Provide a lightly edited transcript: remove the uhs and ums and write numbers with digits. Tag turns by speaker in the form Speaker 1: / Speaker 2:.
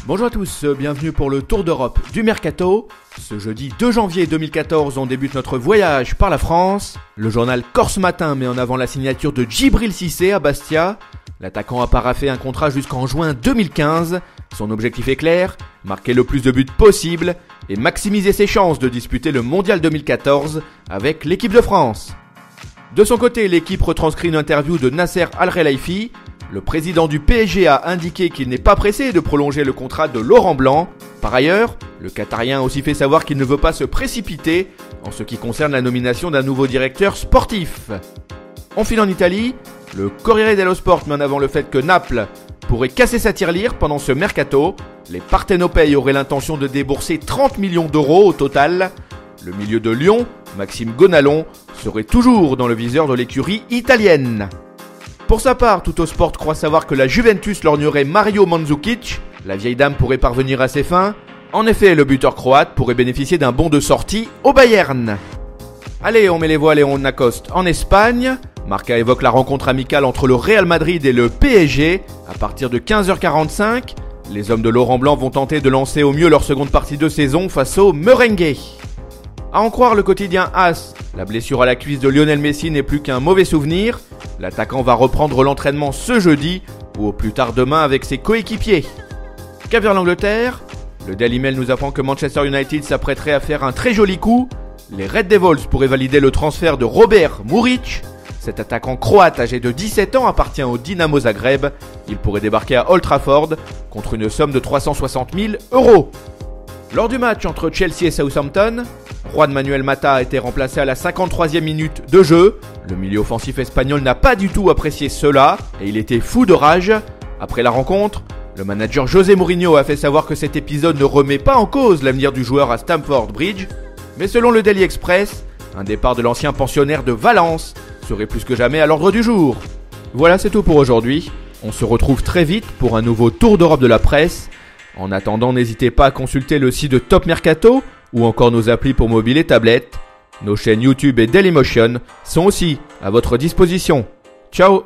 Speaker 1: Bonjour à tous, bienvenue pour le Tour d'Europe du Mercato. Ce jeudi 2 janvier 2014, on débute notre voyage par la France. Le journal Corse Matin met en avant la signature de Djibril Cissé à Bastia. L'attaquant a paraphé un contrat jusqu'en juin 2015. Son objectif est clair, marquer le plus de buts possible et maximiser ses chances de disputer le Mondial 2014 avec l'équipe de France. De son côté, l'équipe retranscrit une interview de Nasser Al-Khelaifi. Le président du PSG a indiqué qu'il n'est pas pressé de prolonger le contrat de Laurent Blanc. Par ailleurs, le Qatarien a aussi fait savoir qu'il ne veut pas se précipiter en ce qui concerne la nomination d'un nouveau directeur sportif. On file en Italie. Le Corriere dello Sport met en avant le fait que Naples pourrait casser sa tirelire pendant ce mercato. Les Partenopei auraient l'intention de débourser 30 millions d'euros au total. Le milieu de Lyon, Maxime Gonalon, serait toujours dans le viseur de l'écurie italienne. Pour sa part, Tuttosport croit savoir que la Juventus lorgnerait Mario Mandzukic. La vieille dame pourrait parvenir à ses fins. En effet, le buteur croate pourrait bénéficier d'un bon de sortie au Bayern. Allez, on met les voiles et on accoste en Espagne. Marca évoque la rencontre amicale entre le Real Madrid et le PSG. À partir de 15h45, les hommes de Laurent Blanc vont tenter de lancer au mieux leur seconde partie de saison face au Merengue. À en croire le quotidien AS, la blessure à la cuisse de Lionel Messi n'est plus qu'un mauvais souvenir. L'attaquant va reprendre l'entraînement ce jeudi ou au plus tard demain avec ses coéquipiers. Cap vers l'Angleterre, le Daily Mail nous apprend que Manchester United s'apprêterait à faire un très joli coup. Les Red Devils pourraient valider le transfert de Robert Muric. Cet attaquant croate âgé de 17 ans appartient au Dinamo Zagreb. Il pourrait débarquer à Old Trafford contre une somme de 360 000 €. Lors du match entre Chelsea et Southampton, Juan Manuel Mata a été remplacé à la 53e minute de jeu. Le milieu offensif espagnol n'a pas du tout apprécié cela et il était fou de rage. Après la rencontre, le manager José Mourinho a fait savoir que cet épisode ne remet pas en cause l'avenir du joueur à Stamford Bridge. Mais selon le Daily Express, un départ de l'ancien pensionnaire de Valence serait plus que jamais à l'ordre du jour. Voilà, c'est tout pour aujourd'hui. On se retrouve très vite pour un nouveau tour d'Europe de la presse. En attendant, n'hésitez pas à consulter le site de Top Mercato ou encore nos applis pour mobile et tablette. Nos chaînes YouTube et Dailymotion sont aussi à votre disposition. Ciao!